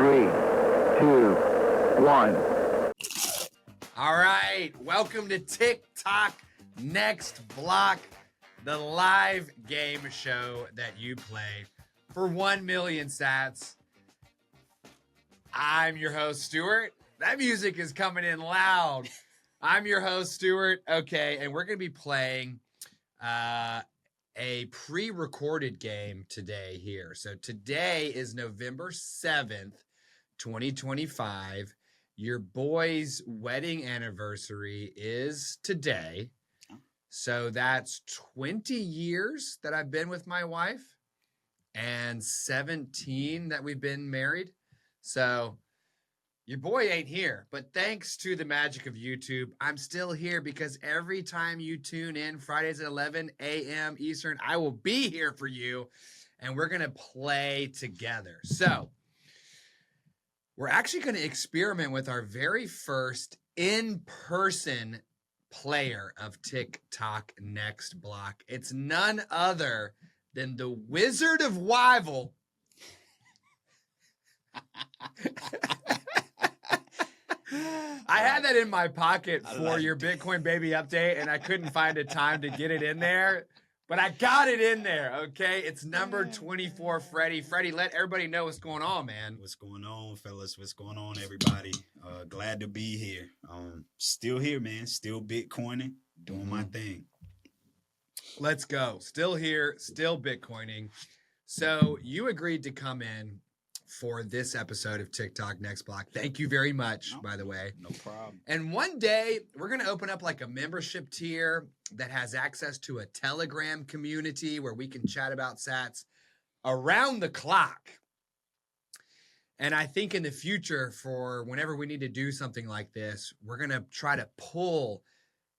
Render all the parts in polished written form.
3, 2, 1. All right, welcome to Tick Tock Next Block, the live game show that you play for 1 million sats. I'm your host, Stuart. That music is coming in loud. I'm your host, Stuart. Okay, and we're going to be playing a pre-recorded game today here. So today is November 7th, 2025. Your boy's wedding anniversary is today. So that's 20 years that I've been with my wife and 17 that we've been married. So your boy ain't here, but thanks to the magic of YouTube, I'm still here because every time you tune in Fridays at 11 a.m. Eastern, I will be here for you and we're going to play together. So we're actually going to experiment with our very first in-person player of Tick Tock Next Block. It's none other than the Wizard of Wyville. I had that in my pocket for your Bitcoin baby update, and I couldn't find a time to get it in there, but I got it in there, okay? It's number 24, Freddie. Freddie, let everybody know what's going on, man. What's going on, fellas? What's going on, everybody? Glad to be here. Still here, man. Still Bitcoining, doing my thing. Let's go. Still here, still Bitcoining. So you agreed to come in for this episode of Tick Tock Next Block. Thank you very much, by the way. No problem. And one day, we're going to open up like a membership tier that has access to a Telegram community where we can chat about sats around the clock. And I think in the future, for whenever we need to do something like this, we're going to try to pull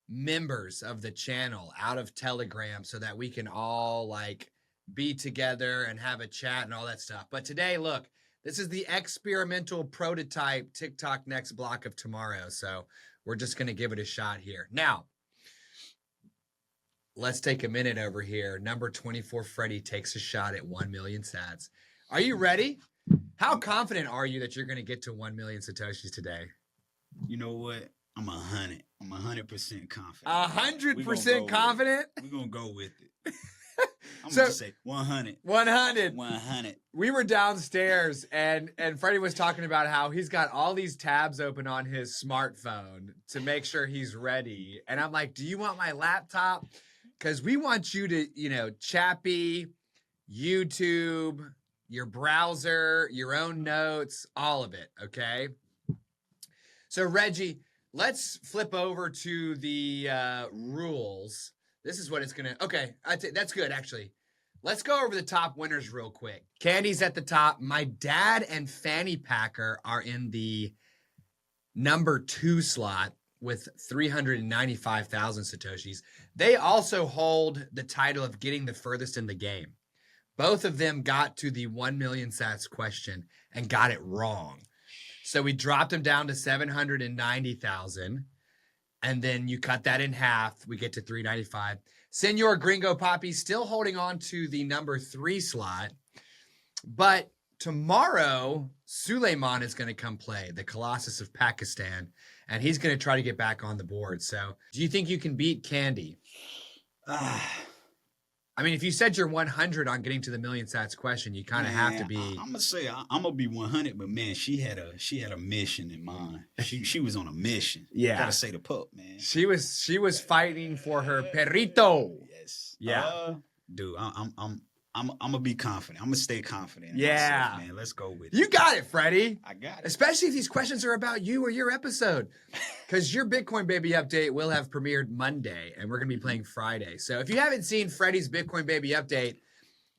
members of the channel out of Telegram so that we can all like be together and have a chat and all that stuff. But today, look, this is the experimental prototype Tick Tock Next Block of tomorrow. So we're just going to give it a shot here. Now, let's take a minute over here. Number 24, Freddie takes a shot at 1 million sats. Are you ready? How confident are you that you're going to get to 1 million satoshis today? You know what? I'm 100. I'm 100% confident. 100% confident? We're going to go with it. I'm So- going to say 100. 100. 100. We were downstairs and Freddie was talking about how he's got all these tabs open on his smartphone to make sure he's ready. And I'm like, do you want my laptop? Because we want you to, Chappy, YouTube, your browser, your own notes, all of it, okay? So Reggie, let's flip over to the rules. This is what it's going to... Okay, that's good, actually. Let's go over the top winners real quick. Candy's at the top. My dad and Fanny Packer are in the number 2 slot with 395,000 satoshis. They also hold the title of getting the furthest in the game. Both of them got to the 1 million sats question and got it wrong. So we dropped them down to 790,000. And then you cut that in half. We get to 395. Senor Gringo Poppy still holding on to the number 3 slot. But tomorrow, Suleiman is going to come play, the Colossus of Pakistan. And he's going to try to get back on the board. So do you think you can beat Candy? I mean, if you said you're 100 on getting to the million sats question, you kind of have to be. I'm gonna say I'm gonna be 100, but man, she had a mission in mind. She was on a mission. Yeah, gotta say the pup, man. She was fighting for her perrito. Yes. Yeah. Dude, I'm gonna be confident. I'm gonna stay confident. In Yeah, myself, man. Let's go with it. You got it, Freddie. I got it. Especially if these questions are about you or your episode, because your Bitcoin Baby update will have premiered Monday, and we're gonna be playing Friday. So if you haven't seen Freddie's Bitcoin Baby update,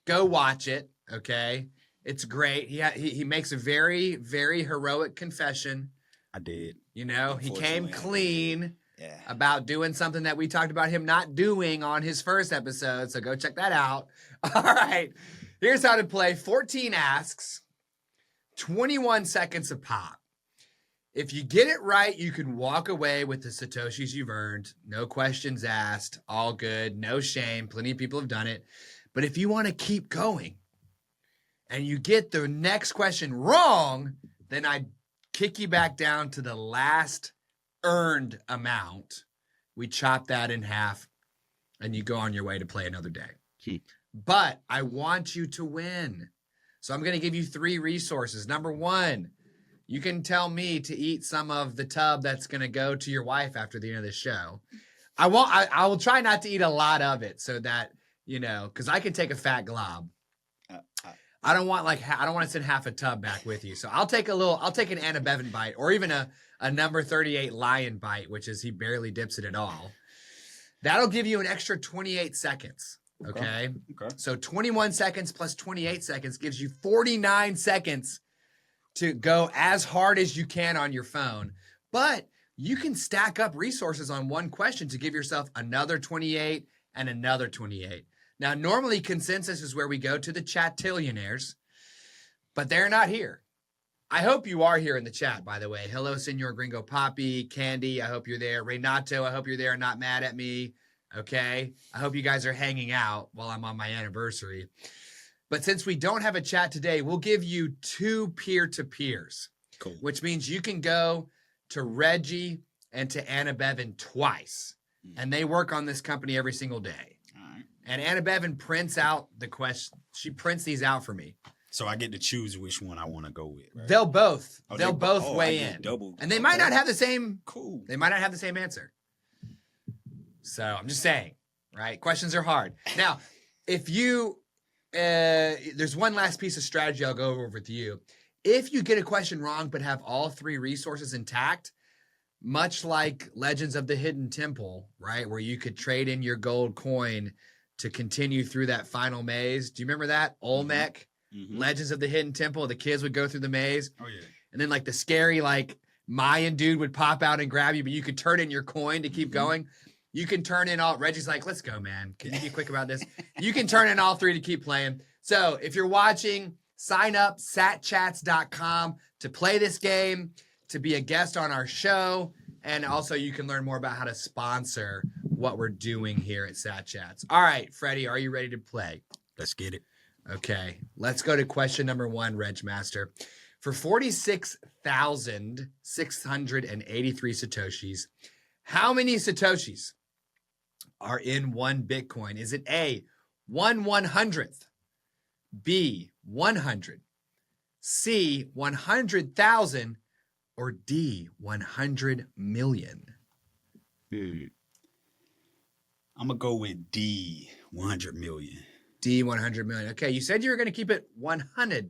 go watch it. Okay, it's great. He makes a very, very heroic confession. I did. He came Unfortunately, clean. Yeah. About doing something that we talked about him not doing on his first episode. So go check that out. All right. Here's how to play. 14 asks, 21 seconds a pop. If you get it right, you can walk away with the satoshis you've earned. No questions asked. All good. No shame. Plenty of people have done it. But if you want to keep going and you get the next question wrong, then I kick you back down to the last earned amount. We chop that in half, and you go on your way to play another day. But I want you to win. So I'm going to give you 3 resources. Number 1, you can tell me to eat some of the tub that's going to go to your wife after the end of the show. I will try not to eat a lot of it so that, because I can take a fat glob. I don't want to send half a tub back with you. So I'll take an Anna Bevan bite, or even a number 38 lion bite, which is he barely dips it at all. That'll give you an extra 28 seconds. Okay. So 21 seconds plus 28 seconds gives you 49 seconds to go as hard as you can on your phone. But you can stack up resources on one question to give yourself another 28 and another 28. Now, normally consensus is where we go to the chat-tillionaires, but they're not here. I hope you are here in the chat, by the way. Hello, Senor Gringo Poppy, Candy, I hope you're there. Renato, I hope you're there, not mad at me. Okay? I hope you guys are hanging out while I'm on my anniversary. But since we don't have a chat today, we'll give you 2 peer-to-peers. Cool. Which means you can go to Reggie and to Anna Bevan twice. And they work on this company every single day. All right. And Anna Bevan prints out the question. She prints these out for me. So I get to choose which one I want to go with. Right? They'll both I weigh get in. double. And they might not have the same. Cool. They might not have the same answer. So I'm just saying, right? Questions are hard. Now, if you, there's one last piece of strategy I'll go over with you. If you get a question wrong but have all 3 resources intact, much like Legends of the Hidden Temple, right, where you could trade in your gold coin to continue through that final maze. Do you remember that? Olmec, Legends of the Hidden Temple. The kids would go through the maze. Oh, yeah. And then, the scary, Mayan dude would pop out and grab you, but you could turn in your coin to keep going. You can turn in all. Reggie's like, let's go, man. Can you be quick about this? You can turn in all 3 to keep playing. So if you're watching, sign up, satchats.com to play this game, to be a guest on our show. And also you can learn more about how to sponsor what we're doing here at SatChats. All right, Freddie, are you ready to play? Let's get it. Okay, let's go to question number 1, Reg Master. For 46,683 satoshis, how many satoshis are in 1 Bitcoin? Is it A, 1/100th, B, 100, C, 100,000, or D, 100 million? I'm going to go with D, 100 million. D, 100 million. Okay, you said you were going to keep it 100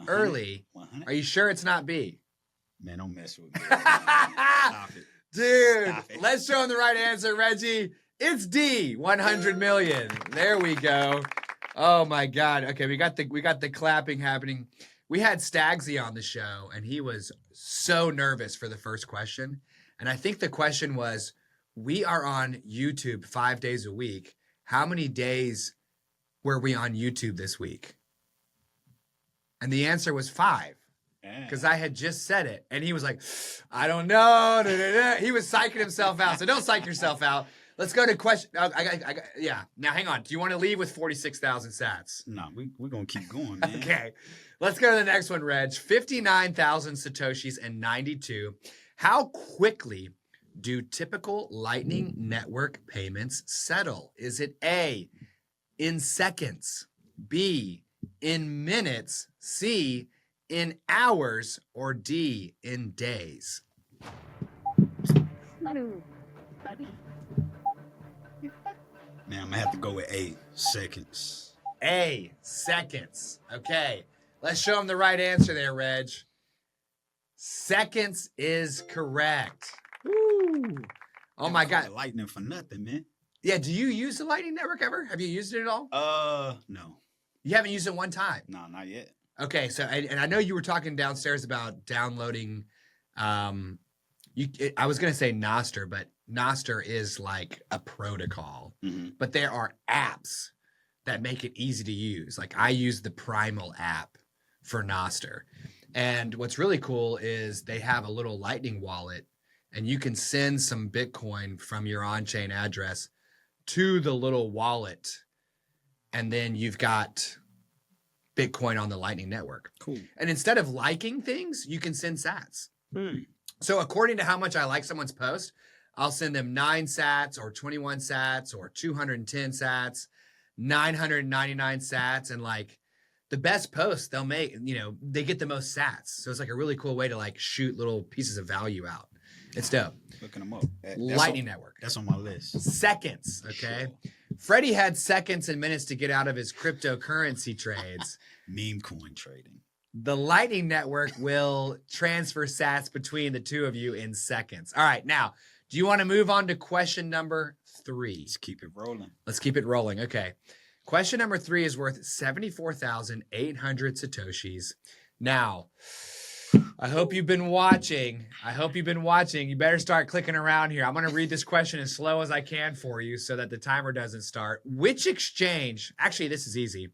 early. 100? Are you sure it's not B? Man, don't mess with me. Stop it. Dude, Stop it. let's show him the right answer, Reggie. It's D, 100 million. There we go. Oh my God. Okay, we got the clapping happening. We had Stagsy on the show, and he was so nervous for the first question. And I think the question was, we are on YouTube 5 days a week. How many days were we on YouTube this week? And the answer was 5. Because I had just said it. And he was like, I don't know. He was psyching himself out. So don't psych yourself out. Let's go to question. Yeah. Now, hang on. Do you want to leave with 46,000 sats? No, we're going to keep going, man. Okay. Let's go to the next one, Reg. 59,000 satoshis and 92. How quickly do typical Lightning Network payments settle? Is it A, in seconds, B, in minutes, C, in hours, or D, in days? Man, I'm going to have to go with A, seconds. A, seconds. Okay. Let's show him the right answer there, Reg. Seconds is correct. Woo. Oh my God. Lightning for nothing, man. Yeah, do you use the Lightning Network ever? Have you used it at all? No. You haven't used it one time? No, not yet. Okay, so and I know you were talking downstairs about downloading. I was gonna say Nostr, but Nostr is like a protocol. Mm-hmm. But there are apps that make it easy to use. Like I use the Primal app for Nostr, and what's really cool is they have a little Lightning wallet, and you can send some Bitcoin from your on-chain address to the little wallet, and then you've got Bitcoin on the Lightning Network. Cool. And instead of liking things, you can send sats. Hmm. So according to how much I like someone's post, I'll send them 9 sats or 21 sats or 210 sats, 999 sats. And like the best posts they'll make, they get the most sats. So it's like a really cool way to like shoot little pieces of value out. It's dope. Looking them up. Lightning Network. That's on my list. Seconds, okay? Sure. Freddie had seconds and minutes to get out of his cryptocurrency trades. Meme coin trading. The Lightning Network will transfer sats between the two of you in seconds. All right, now, do you want to move on to question number 3? Let's keep it rolling. Let's keep it rolling. Okay. Question number 3 is worth 74,800 satoshis. Now, I hope you've been watching. You better start clicking around here. I'm going to read this question as slow as I can for you so that the timer doesn't start. Which exchange, actually, this is easy.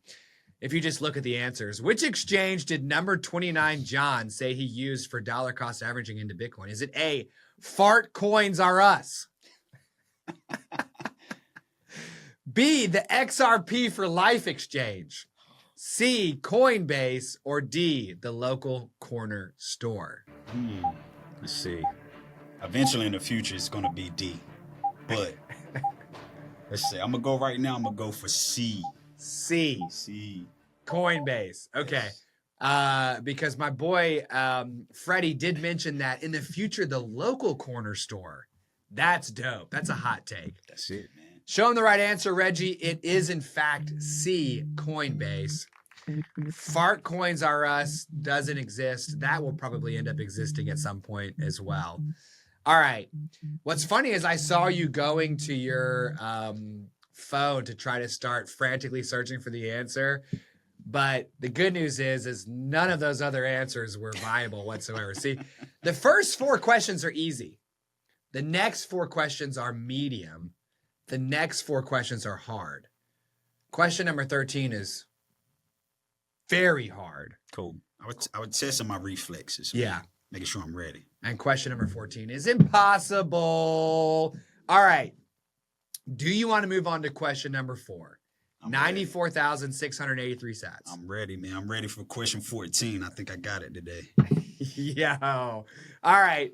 If you just look at the answers, which exchange did number 29 John say he used for dollar cost averaging into Bitcoin? Is it A, Fart Coins Are Us? B, the XRP for Life exchange? C, Coinbase? Or D, the local corner store? Let's see. Eventually in the future, it's going to be D. But let's see. I'm going to go right now. I'm going to go for C. C. Coinbase. Okay. Because my boy Freddie did mention that in the future, the local corner store. That's dope. That's a hot take. That's it, man. Show him the right answer, Reggie. It is, in fact, C, Coinbase. Fart Coins Are Us doesn't exist. That will probably end up existing at some point as well. All right. What's funny is I saw you going to your phone to try to start frantically searching for the answer. But the good news is none of those other answers were viable whatsoever. See, the first 4 questions are easy. The next 4 questions are medium. The next 4 questions are hard. Question number 13 is very hard. Cool. I would test on my reflexes. Yeah. Making sure I'm ready. And question number 14 is impossible. All right. Do you want to move on to question number 4? 94,683 sats. I'm ready, man. I'm ready for question 14. I think I got it today. Yo. All right.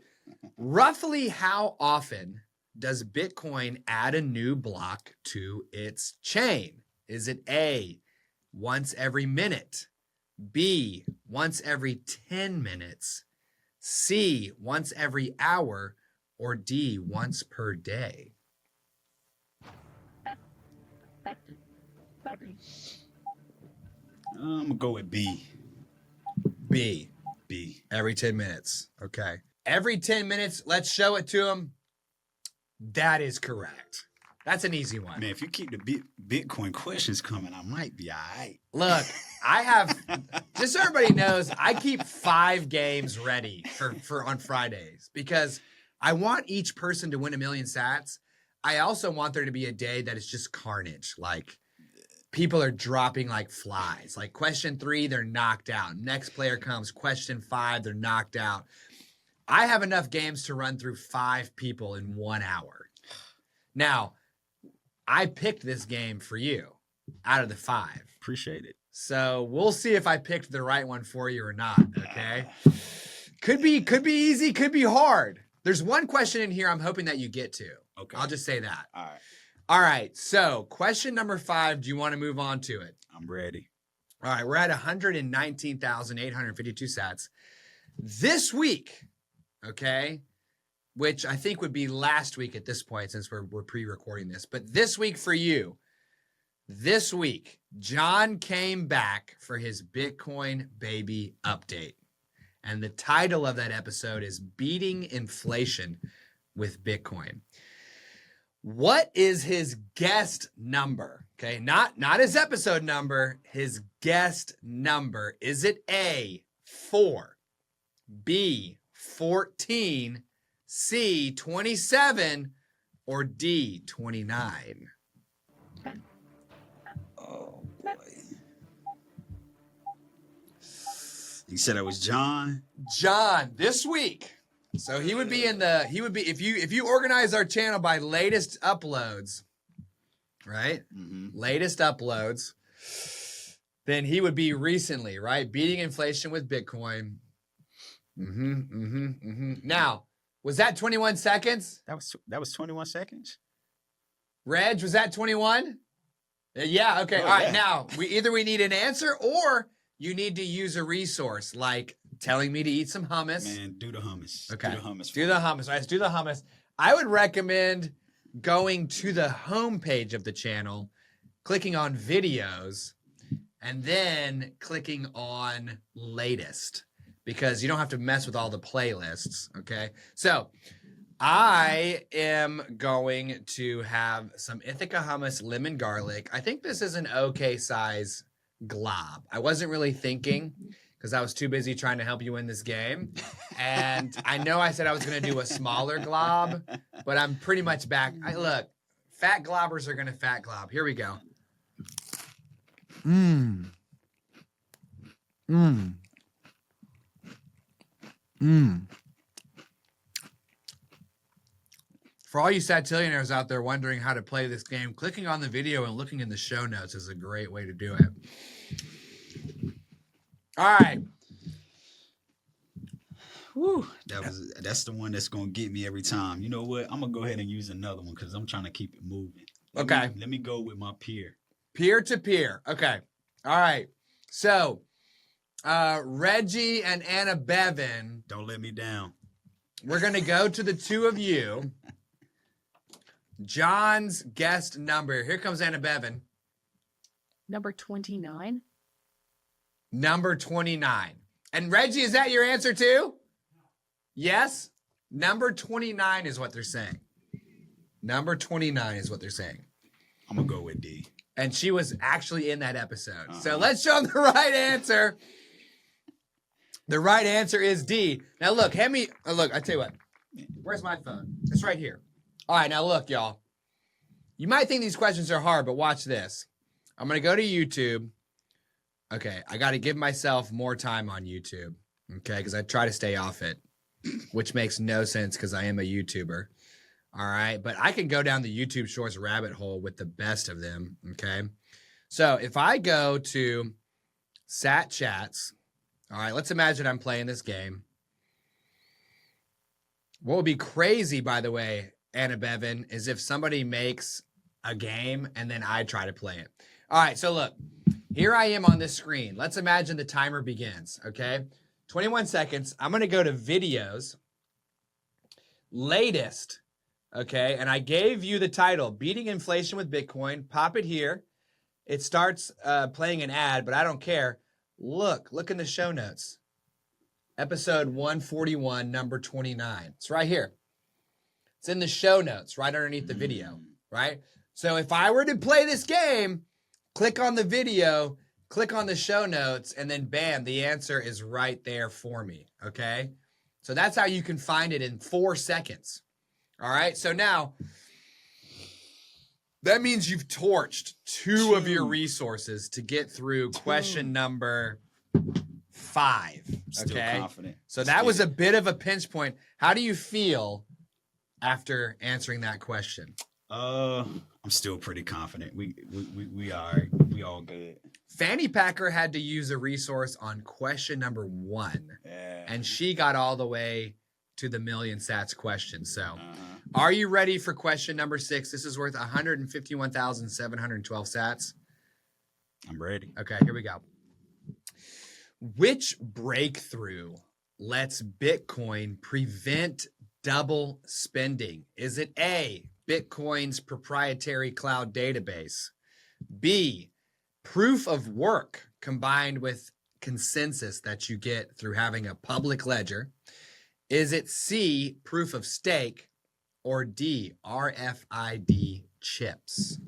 Roughly how often does Bitcoin add a new block to its chain? Is it A, once every minute? B, once every 10 minutes? C, once every hour? Or D, once per day? I'm going to go with B. B. Every 10 minutes. Okay. Every 10 minutes, let's show it to them. That is correct. That's an easy one. Man, if you keep the Bitcoin questions coming, I might be all right. Look, I have, just so everybody knows, I keep 5 games ready for on Fridays because I want each person to win 1 million sats. I also want there to be a day that is just carnage. Like people are dropping like flies. Like question 3, they're knocked out. Next player comes. Question 5, they're knocked out. I have enough games to run through 5 people in 1 hour. Now, I picked this game for you out of the 5. Appreciate it. So we'll see if I picked the right one for you or not, okay? Could be easy, could be hard. There's one question in here I'm hoping that you get to. Okay. I'll just say that. All right. All right, so question number 5, do you want to move on to it? I'm ready. All right, we're at 119,852 sats. This week, okay, which I think would be last week at this point since we're pre-recording this, but this week for you, this week, John came back for his Bitcoin Baby update. And the title of that episode is Beating Inflation with Bitcoin. What is his guest number? Okay, not his episode number, his guest number. Is it A, 4, B, 14, C, 27, or D, 29? Oh, boy. You said it was John? John, this week. So he would be if you organize our channel by latest uploads, right? Mm-hmm. Latest uploads. then he would be recently, right? Beating inflation with Bitcoin. Now, was that 21 seconds? That was 21 seconds. Reg, was that 21? Yeah, okay. Oh, all right, yeah. now, we need an answer or you need to use a resource like telling me to eat some hummus. Man, do the hummus. Okay. Do the hummus. Do the hummus. All right, let's do the hummus. I would recommend going to the homepage of the channel, clicking on videos, and then clicking on latest because you don't have to mess with all the playlists, okay? So I am going to have some Ithaca hummus, lemon garlic. I think this is an okay size glob. I wasn't really thinking because I was too busy trying to help you win this game. And I know I said I was going to do a smaller glob, but I'm pretty much back. Look, fat globbers are going to fat glob. Here we go. For all you satillionaires out there wondering how to play this game, clicking on the video and looking in the show notes is a great way to do it. All right. Whew, that's the one that's gonna get me every time. You know what? I'm gonna go ahead and use another one because I'm trying to keep it moving. Let me go with my peer. Peer to peer. Okay. All right. So Reggie and Anna Bevan. Don't let me down. We're gonna go to the two of you. John's guest number. Here comes Anna Bevan. Number 29. Number 29. And Reggie, is that your answer too? Yes? Number 29 is what they're saying. Number 29 is what they're saying. I'm going to go with D. And she was actually in that episode. So let's show them the right answer. The right answer is D. Now look, look, I tell you what. Where's my phone? It's right here. All right, now look, y'all. You might think these questions are hard, but watch this. I'm going to go to YouTube. Okay, I got to give myself more time on YouTube, okay, because I try to stay off it, which makes no sense because I am a YouTuber, all right? But I can go down the YouTube Shorts rabbit hole with the best of them, okay? So if I go to satchats, all right, let's imagine I'm playing this game. What would be crazy, by the way, Anna Bevan, is if somebody makes a game and then I try to play it. All right, so look. Here I am on this screen. Let's imagine the timer begins, okay? 21 seconds. I'm going to go to videos, latest, okay? And I gave you the title, Beating Inflation with Bitcoin. Pop it here. It starts playing an ad, but I don't care. Look in the show notes. Episode 141, number 29. It's right here. It's in the show notes, right underneath the video, right? So if I were to play this game, click on the video, click on the show notes, and then bam, the answer is right there for me, okay? So that's how you can find it in 4 seconds, all right? So now, that means you've torched two of your resources to get through question number 5, Still okay? confident. So that was a bit of a pinch point. How do you feel after answering that question? I'm still pretty confident. We are. We all good. Fanny Packer had to use a resource on question number 1. Yeah. And she got all the way to the million sats question. So are you ready for question number 6? This is worth 151,712 sats. I'm ready. Okay, here we go. Which breakthrough lets Bitcoin prevent double spending? Is it A, Bitcoin's proprietary cloud database, B, proof of work combined with consensus that you get through having a public ledger? Is it C, proof of stake, or D, RFID chips?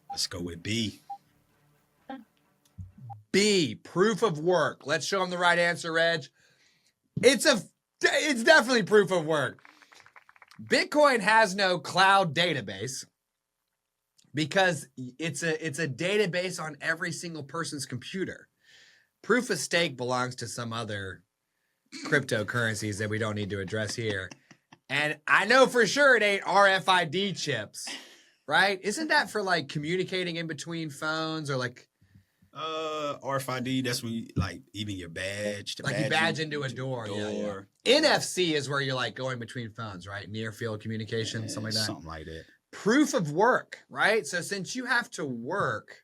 Let's go with B. B, proof of work. Let's show them the right answer, Reg. It's definitely proof of work. Bitcoin has no cloud database because it's a database on every single person's computer. Proof of stake belongs to some other cryptocurrencies that we don't need to address here. And I know for sure it ain't RFID chips, right? Isn't that for like communicating in between phones or like RFID, that's when you like even your badge. like you badge into a door. Yeah. NFC is where you're like going between phones, right? Near field communication, something like that. Something like that. Proof of work, right? So since you have to work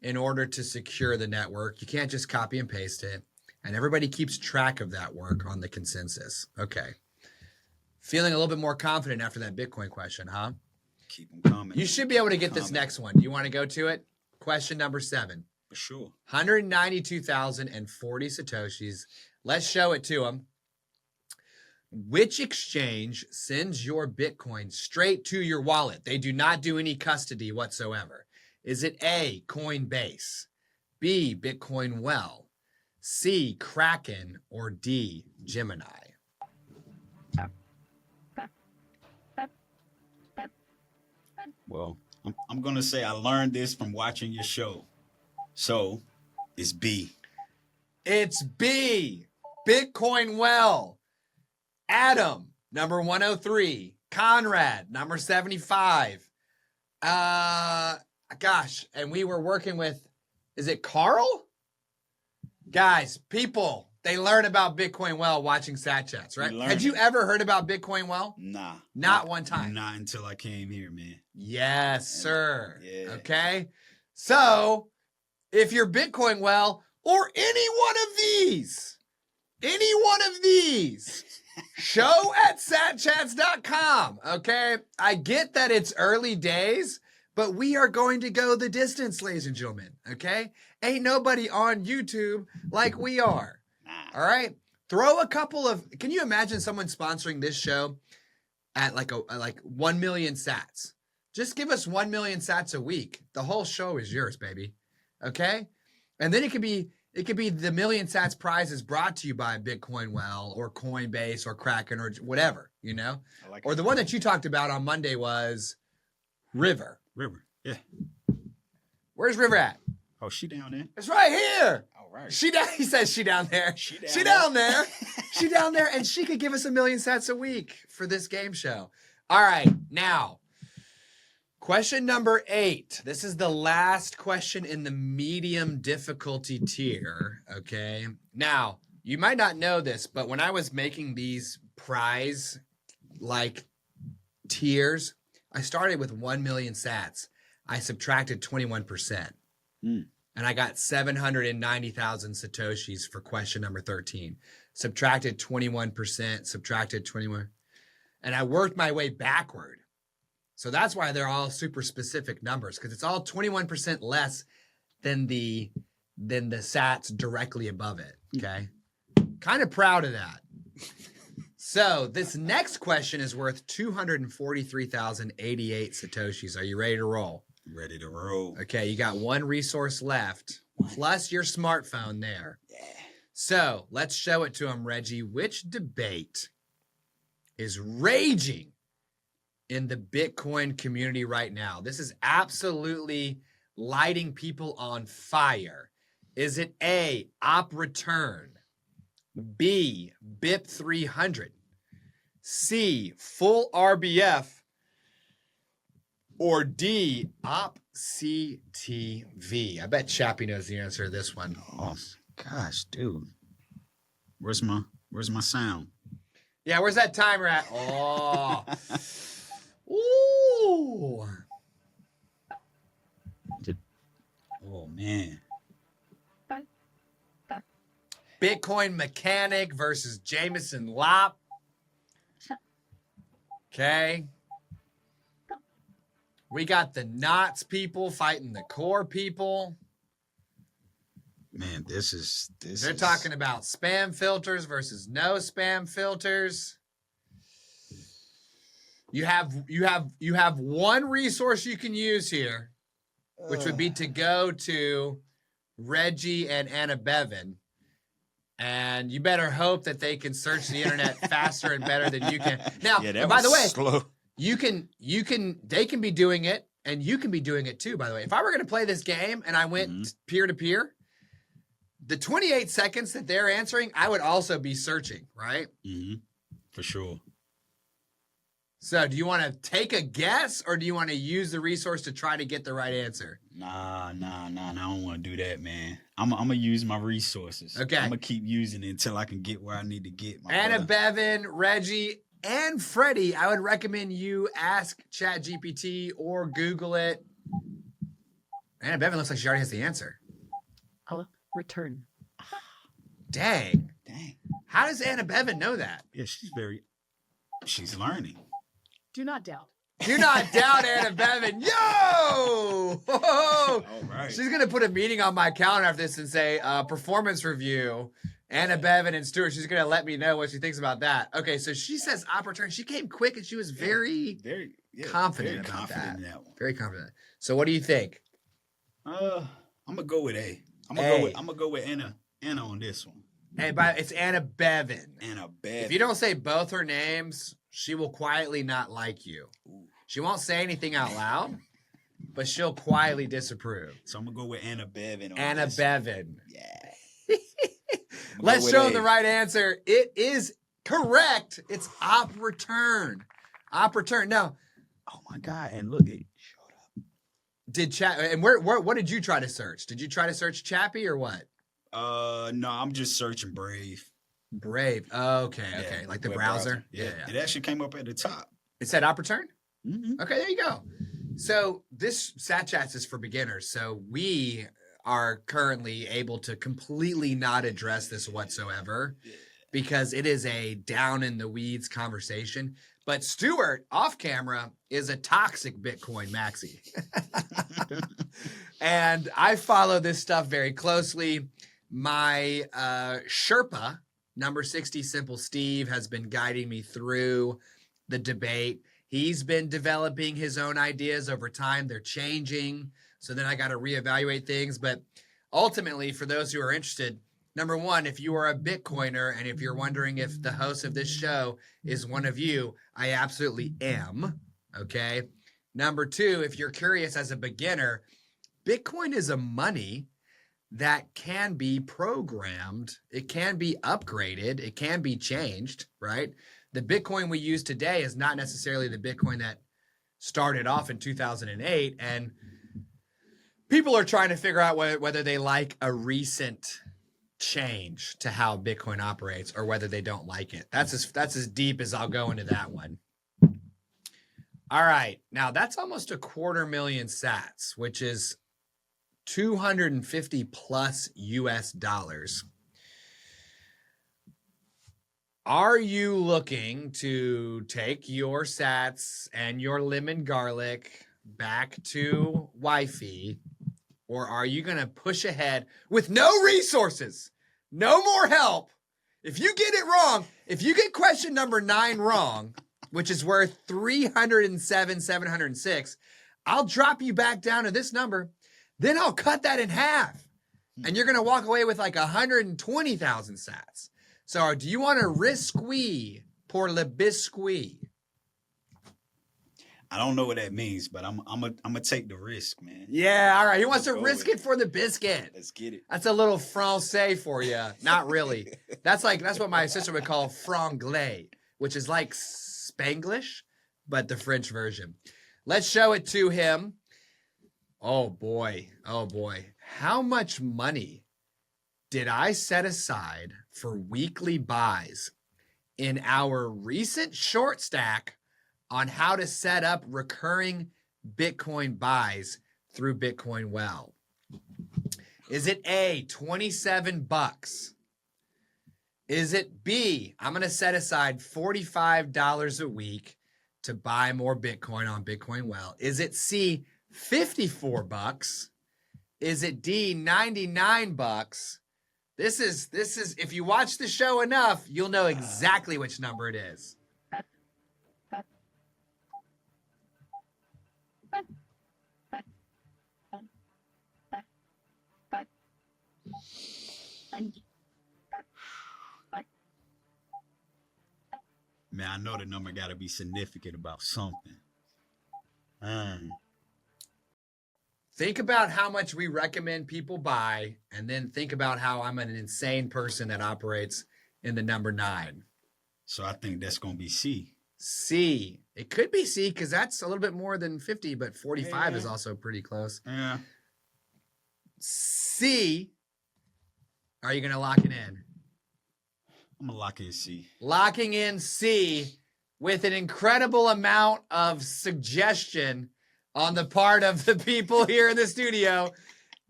in order to secure the network, you can't just copy and paste it. And everybody keeps track of that work on the consensus. Okay. Feeling a little bit more confident after that Bitcoin question, huh? Keep them coming. You should be able to get this next one. Do you want to go to it? Question number 7. For sure. 192,040 satoshis. Let's show it to them. Which exchange sends your Bitcoin straight to your wallet? They do not do any custody whatsoever. Is it A, Coinbase, B, Bitcoin Well, C, Kraken, or D, Gemini? Well, I'm going to say I learned this from watching your show. So, it's B. It's B, Bitcoin Well. Adam, number 103. Conrad, number 75. Gosh, and we were working with, is it Carl? Guys, people, they learn about Bitcoin Well watching satchats, right? Had you ever heard about Bitcoin Well? Nah. Not one time. Not until I came here, man. Yes, sir. Yeah. Okay. So, if you're Bitcoin Well or any one of these, show at satchats.com. Okay. I get that it's early days, but we are going to go the distance, ladies and gentlemen. Okay. Ain't nobody on YouTube like we are. All right. Throw a couple of, can you imagine someone sponsoring this show at like 1 million sats? Just give us 1 million sats a week. The whole show is yours, baby. Okay? And then it could be the million sats prizes brought to you by Bitcoin Well or Coinbase or Kraken or whatever, you know? Or the one that you talked about on Monday was River. River, yeah. Where's River at? Oh, she down there? It's right here. All right. He says she down there. She down there. She down there, and she could give us 1 million sats a week for this game show. All right, now, question number 8. This is the last question in the medium difficulty tier, okay? Now, you might not know this, but when I was making these prize, tiers, I started with 1 million sats. I subtracted 21%. And I got 790,000 satoshis for question number 13. Subtracted 21%, subtracted 21. And I worked my way backward. So that's why they're all super specific numbers, because it's all 21% less than the sats directly above it. Okay. Kind of proud of that. So this next question is worth 243,088 satoshis. Are you ready to roll? Ready to roll. Okay, you got one resource left, plus your smartphone there. Yeah. So let's show it to him, Reggie. Which debate is raging in the Bitcoin community right now? This is absolutely lighting people on fire. Is it A, op return, B, BIP 300, C, full RBF, or D, op CTV? I bet Chappie knows the answer to this one. Oh gosh, dude. Where's my sound? Yeah, where's that timer at? Oh. Ooh. Oh man. Bitcoin Mechanic versus Jameson Lop. Okay. We got the Knots people fighting the core people. Man, They're talking about spam filters versus no spam filters. You have one resource you can use here, which would be to go to Reggie and Anna Bevan. And you better hope that they can search the internet faster and better than you can. Now, by the way, slow. they can be doing it, and you can be doing it too, by the way. If I were going to play this game and I went peer-to-peer, the 28 seconds that they're answering, I would also be searching, right? For sure. So do you want to take a guess or do you want to use the resource to try to get the right answer? Nah. I don't want to do that, man. I'm gonna use my resources. Okay. I'm gonna keep using it until I can get where I need to get. My Anna, brother. Bevan, Reggie, and Freddie, I would recommend you ask ChatGPT or Google it. Anna Bevan looks like she already has the answer. I'll return. Dang. Dang. How does Anna Bevan know that? Yeah, she's learning. Do not doubt. Do not doubt Anna Bevan. Yo! All right. She's going to put a meeting on my calendar after this and say, performance review. Anna Bevan and Stuart, she's going to let me know what she thinks about that. Okay, so she says op return. She came quick and she was very confident about that. in that one. Very confident. So what do you think? I'm gonna go with A. I'm A. gonna go with Anna on this one. Hey, it's Anna Bevan. Anna Bevan. If you don't say both her names, she will quietly not like you. She won't say anything out loud, but she'll quietly disapprove. So I'm gonna go with Anna Bevan. Anna Bevan. Yeah. Let's show them the right answer. It is correct. It's op return. Op return. Now, Oh my God! And look, it showed up. did chat and where what did you try to search? Did you try to search Chappie or what? No, I'm just searching Brave. Brave. Okay. Yeah, Like the web browser. Yeah. It actually came up at the top. It said op return? Mm-hmm. Okay, there you go. So this satchats is for beginners. So we are currently able to completely not address this whatsoever because it is a down in the weeds conversation. But Stuart, off camera, is a toxic Bitcoin maxi. And I follow this stuff very closely. My Sherpa, number 60 Simple Steve, has been guiding me through the debate. He's been developing his own ideas over time. They're changing. So then I got to reevaluate things. But ultimately, for those who are interested, number one, if you are a Bitcoiner and if you're wondering if the host of this show is one of you, I absolutely am. Okay. Number two, if you're curious as a beginner, Bitcoin is a money that can be programmed. It can be upgraded. It can be changed, right? The Bitcoin we use today is not necessarily the Bitcoin that started off in 2008. And people are trying to figure out whether they like a recent change to how Bitcoin operates or whether they don't like it. That's as deep as I'll go into that one. All right. Now that's almost 250,000 sats, which is 250 plus US dollars. Are you looking to take your sats and your lemon garlic back to wifey, or are you going to push ahead with no resources, no more help? If you get it wrong, if you get question number 9 wrong, which is worth 307,706, I'll drop you back down to this number. Then I'll cut that in half. And you're going to walk away with like 120,000 sats. So do you want to risque pour le biscuit? I don't know what that means, but I'm gonna take the risk, man. Yeah, all right. He wants to Go risk with it for the biscuit. Let's get it. That's a little français for you. Not really. That's what my sister would call franglais, which is like Spanglish, but the French version. Let's show it to him. Oh boy. How much money did I set aside for weekly buys in our recent short stack on how to set up recurring Bitcoin buys through Bitcoin Well? Is it A, $27? Is it B, I'm going to set aside $45 a week to buy more Bitcoin on Bitcoin Well? Is it C, $54? Is it D, $99? This is if you watch the show enough, you'll know exactly which number it is. Man, I know the number got to be significant about something. Think about how much we recommend people buy, and then think about how I'm an insane person that operates in the number 9. So I think that's gonna be C. C. It could be C because that's a little bit more than 50, but 45 is also pretty close. Yeah. C. Are you going to lock it in? I'm gonna lock in C. Locking in C with an incredible amount of suggestion on the part of the people here in the studio.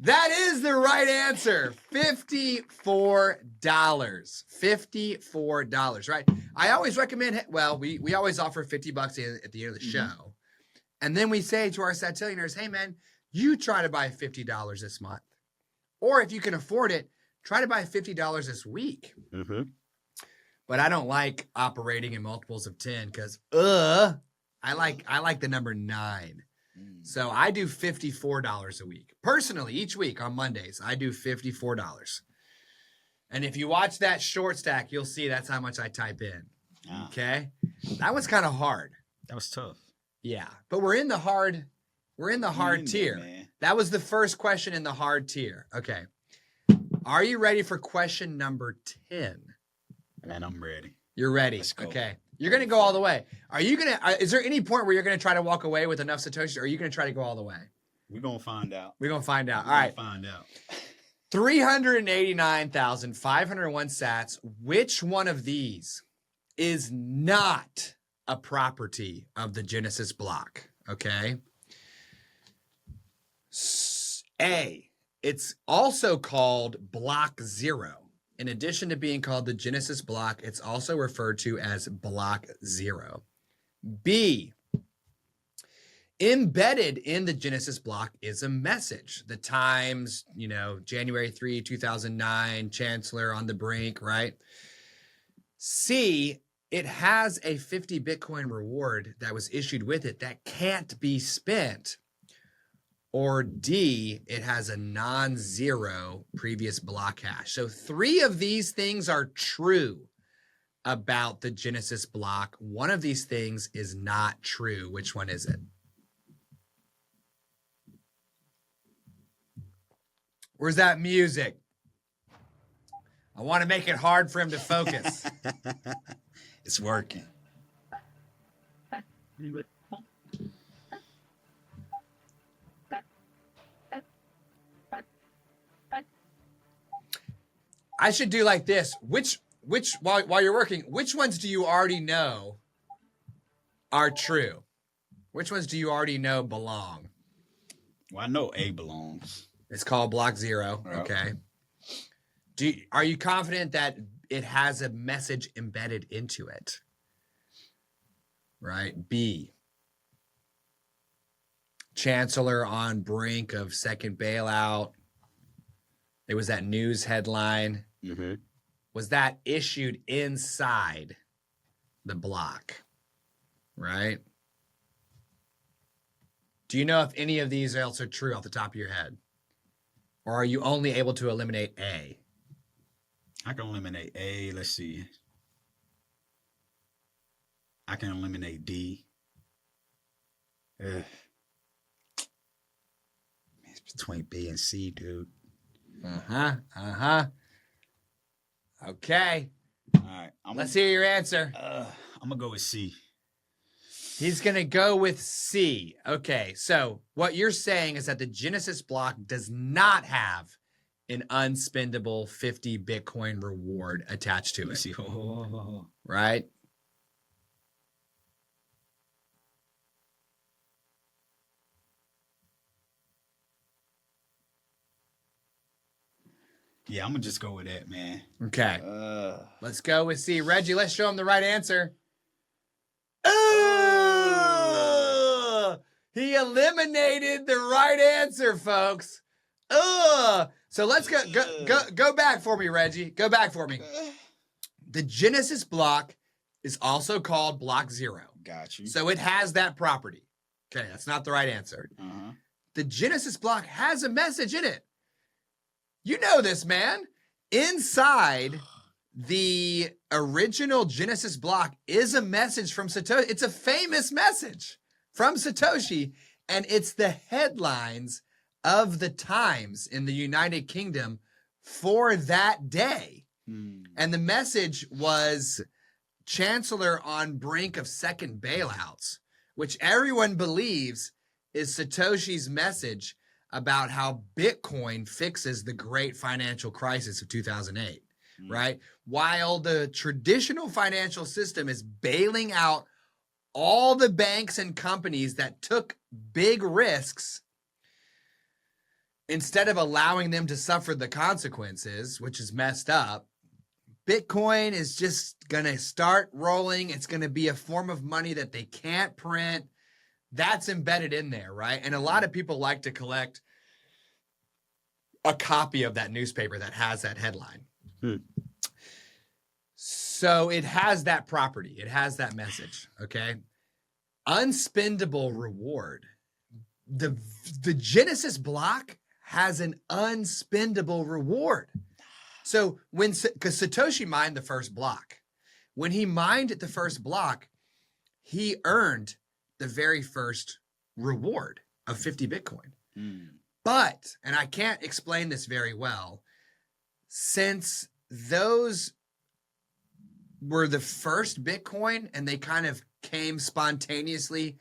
That is the right answer. $54. $54, right? I always recommend, well, we always offer $50 at the end of the show. And then we say to our satillionaires, hey, man, you try to buy $50 this month. Or if you can afford it, try to buy $50 this week. Mm-hmm. But I don't like operating in multiples of 10 because I like the number 9. So I do $54 a week. Personally, each week on Mondays, I do $54. And if you watch that short stack, you'll see that's how much I type in. Okay? That was kind of hard. That was tough. Yeah. But we're in the hard tier. Man. That was the first question in the hard tier. Okay. Are you ready for question number 10? Man, I'm ready. You're ready. Let's go. Okay. You're going to go all the way. Are you going to, is there any point where you're going to try to walk away with enough Satoshis, or are you going to try to go all the way? We're going to find out. We're going to find out. We're All right. gonna find out. 389,501 sats. Which one of these is not a property of the Genesis block? Okay. A. It's also called block 0. In addition to being called the Genesis block, it's also referred to as block 0. B. Embedded in the Genesis block is a message. The Times, January 3, 2009, Chancellor on the brink, right? C. It has a 50 Bitcoin reward that was issued with it that can't be spent. Or D, it has a non-zero previous block hash. So 3 of these things are true about the Genesis block. One of these things is not true. Which one is it? Where's that music? I want to make it hard for him to focus. It's working. I should do like this. While you're working, which ones do you already know are true? Which ones do you already know belong? Well, I know A belongs. It's called block 0. Yep. Okay. Are you confident that it has a message embedded into it? Right. B. Chancellor on brink of second bailout. There was that news headline. Mm-hmm. Was that issued inside the block? Right? Do you know if any of these are also true off the top of your head? Or are you only able to eliminate A? I can eliminate A. Let's see. I can eliminate D. It's between B and C, dude. Okay. All right. Let's hear your answer. I'm going to go with C. He's going to go with C. Okay. So what you're saying is that the Genesis block does not have an unspendable 50 Bitcoin reward attached to it. See. Oh. Right? Yeah, I'm going to just go with that, man. Okay. Let's go with C. Reggie, let's show him the right answer. He eliminated the right answer, folks. So let's go back for me, Reggie. Go back for me. The Genesis block is also called block 0. Got you. So it has that property. Okay, that's not the right answer. Uh-huh. The Genesis block has a message in it. You know this, man. Inside the original Genesis block is a message from Satoshi. It's a famous message from Satoshi, and it's the headlines of the Times in the United Kingdom for that day. And the message was chancellor on brink of second bailouts, which everyone believes is Satoshi's message about how Bitcoin fixes the great financial crisis of 2008, right? While the traditional financial system is bailing out all the banks and companies that took big risks, instead of allowing them to suffer the consequences, which is messed up, Bitcoin is just going to start rolling. It's going to be a form of money that they can't print. That's embedded in there, right? And a lot of people like to collect a copy of that newspaper that has that headline. So it has that property. It has that message, okay? Unspendable reward. The Genesis block has an unspendable reward. So because Satoshi mined the first block, when he mined the first block, he earned the very first reward of 50 Bitcoin. But, and I can't explain this very well, since those were the first Bitcoin and they kind of came spontaneously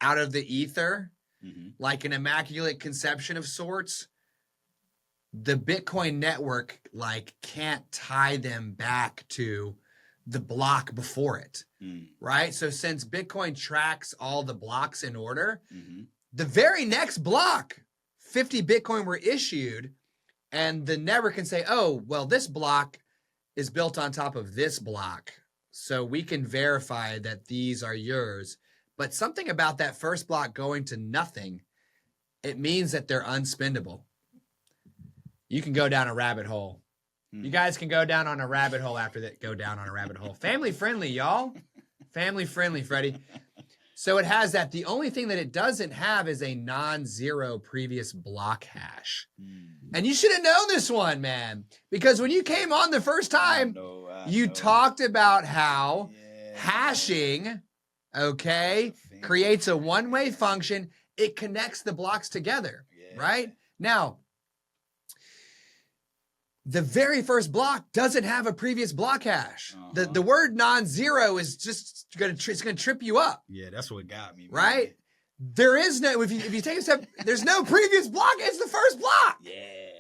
out of the ether, like an immaculate conception of sorts, the Bitcoin network like can't tie them back to the block before it, right? So since Bitcoin tracks all the blocks in order, the very next block, 50 Bitcoin were issued, and the network can say, oh, well, this block is built on top of this block, so we can verify that these are yours. But something about that first block going to nothing, it means that they're unspendable. You can go down a rabbit hole. You guys can go down on a rabbit hole after that. Go down on a rabbit hole. Family friendly, y'all. Family friendly, Freddie. So it has that. The only thing that it doesn't have is a non-zero previous block hash. And you should have known this one, man. Because when you came on the first time, you talked about how hashing, okay, creates a one-way function. It connects the blocks together, right? Now, the very first block doesn't have a previous block hash. The word non-zero is just it's gonna trip you up. Yeah, that's what got me, man. Right? There is no, if you take a step, there's no previous block. It's the first block. Yeah.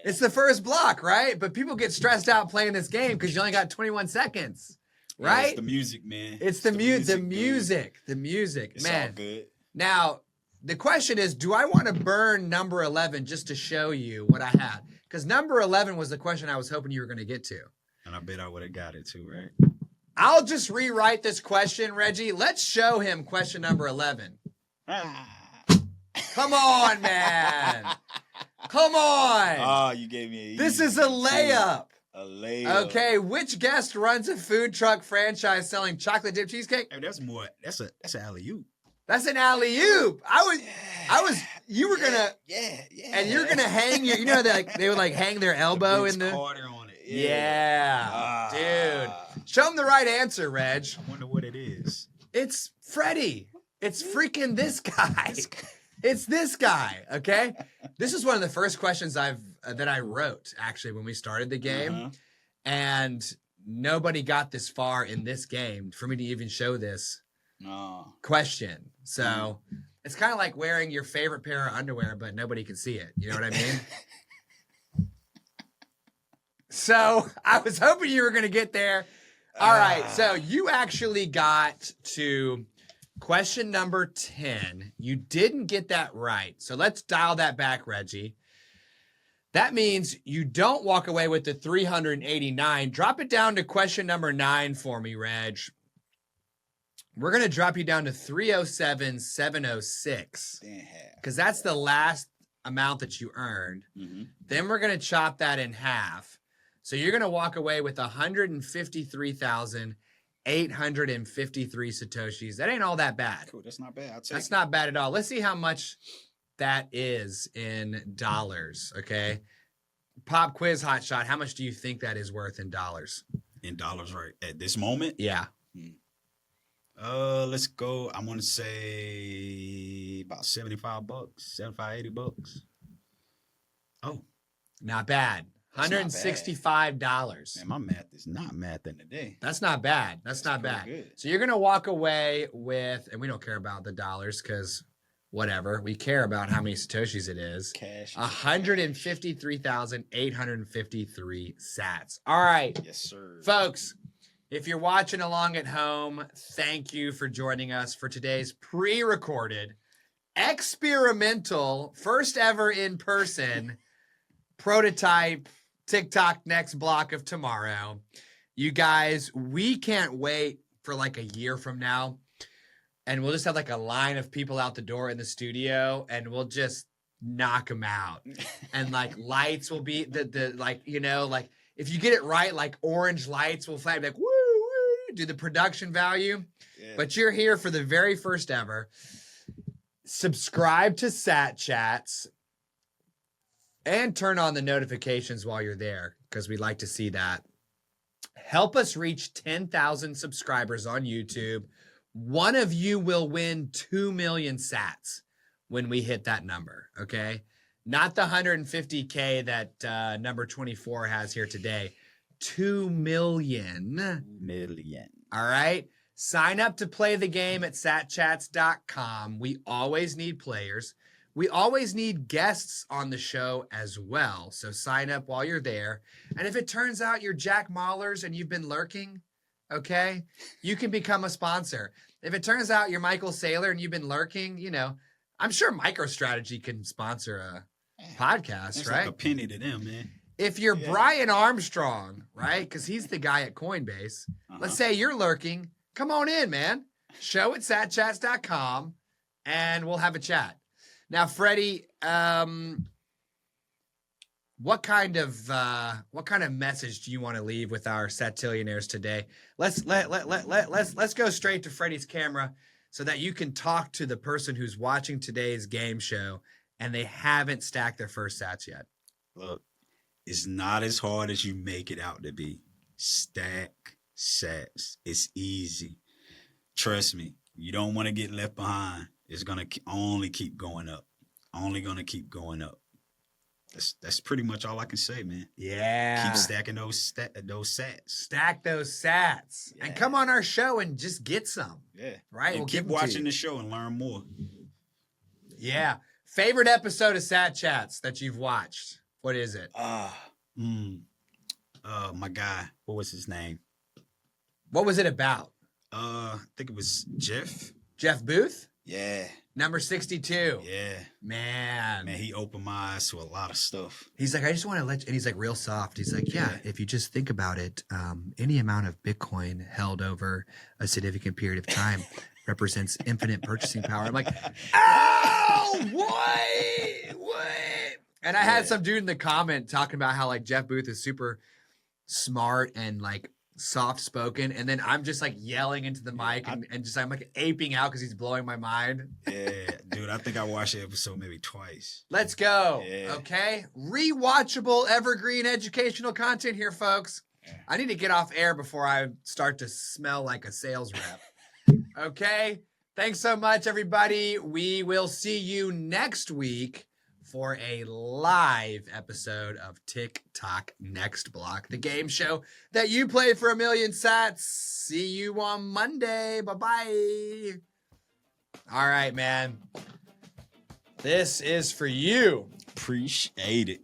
It's the first block, right? But people get stressed out playing this game because you only got 21 seconds, right? It's the music, man. It's the music, It's man. all good. Now, the question is, do I want to burn number 11 just to show you what I had? Because number 11 was the question I was hoping you were going to get to. And I bet I would have got it too, right? I'll just rewrite this question, Reggie. Let's show him question number 11. Come on, man. Come on. Oh, you gave me a This is a layup. A layup. Okay, which guest runs a food truck franchise selling chocolate dip cheesecake? Hey, that's an alley-oop. That's an alley-oop. You were gonna, and you're gonna hang your, they would like hang their elbow in the. Carter on it. Yeah, dude. Show them the right answer, Reg. I wonder what it is. It's Freddie. It's freaking this guy. It's this guy. Okay. This is one of the first questions that I wrote actually when we started the game, and nobody got this far in this game for me to even show this question. So it's kind of like wearing your favorite pair of underwear, but nobody can see it. You know what I mean? So I was hoping you were going to get there. All right. So you actually got to question number 10. You didn't get that right. So let's dial that back, Reggie. That means you don't walk away with the 389. Drop it down to question number 9 for me, Reg. We're going to drop you down to 307,706. Because that's the last amount that you earned. Then we're going to chop that in half. So you're going to walk away with 153,853 Satoshis. That ain't all that bad. Cool, that's not bad. That's not bad at all. Let's see how much that is in dollars, okay? Pop quiz hot shot. How much do you think that is worth in dollars? In dollars right at this moment? Yeah. Let's go. I want to say about $75, $75, $80. Oh. Not bad. $165. Man, my math is not math in the day. That's not bad. That's not pretty bad. good. So you're going to walk away with, and we don't care about the dollars because whatever. We care about how many satoshis it is. Cash. 153,853 sats. All right. Yes, sir. Folks, if you're watching along at home, thank you for joining us for today's pre-recorded, experimental, first ever in-person prototype TikTok next block of tomorrow. You guys, we can't wait for like a year from now. And we'll just have like a line of people out the door in the studio and we'll just knock them out. And like lights will be the like, you know, like if you get it right, like orange lights will flag like, woo, woo, do the production value. Yeah. But you're here for the very first ever. Subscribe to satchats and turn on the notifications while you're there because we'd like to see that. Help us reach 10,000 subscribers on YouTube. One of you will win 2 million sats when we hit that number, okay? Not the 150K that number 24 has here today. 2 million. All right? Sign up to play the game at satchats.com. We always need players. We always need guests on the show as well. So sign up while you're there. And if it turns out you're Jack Mahlers and you've been lurking, okay, you can become a sponsor. If it turns out you're Michael Saylor and you've been lurking, you know, I'm sure MicroStrategy can sponsor a podcast, That's right? like a penny to them, man. If you're Brian Armstrong, right, because he's the guy at Coinbase, let's say you're lurking, come on in, man. Show at satchats.com and we'll have a chat. Now, Freddie, what kind of message do you want to leave with our satillionaires today? Let's go straight to Freddie's camera so that you can talk to the person who's watching today's game show and they haven't stacked their first sats yet. Look, it's not as hard as you make it out to be. Stack sats. It's easy. Trust me. You don't want to get left behind. It's going to only keep going up. Only going to keep going up. That's pretty much all I can say, man. Yeah. Keep stacking those sats. Stack those sats. Yeah. And come on our show and just get some. Yeah. Right? And we'll keep watching the show and learn more. Yeah. Favorite episode of Sat Chats that you've watched? What is it? My guy. What was his name? What was it about? I think it was Jeff. Jeff Booth? Yeah. Number 62. Yeah. Man, he opened my eyes to a lot of stuff. He's like, I just want to let you, and he's like real soft. He's like, yeah, if you just think about it, any amount of Bitcoin held over a significant period of time represents infinite purchasing power. I'm like, oh, what? And I had some dude in the comment talking about how like Jeff Booth is super smart and like soft spoken, and then I'm just like yelling into the mic and just I'm like aping out because he's blowing my mind. Yeah, dude, I think I watched the episode maybe twice. Let's go. Yeah. Okay, rewatchable evergreen educational content here, folks. I need to get off air before I start to smell like a sales rep. Okay, thanks so much, everybody. We will see you next week for a live episode of Tick Tock Next Block, the game show that you play for 1 million sats. See you on Monday. Bye-bye. All right, man. This is for you. Appreciate it.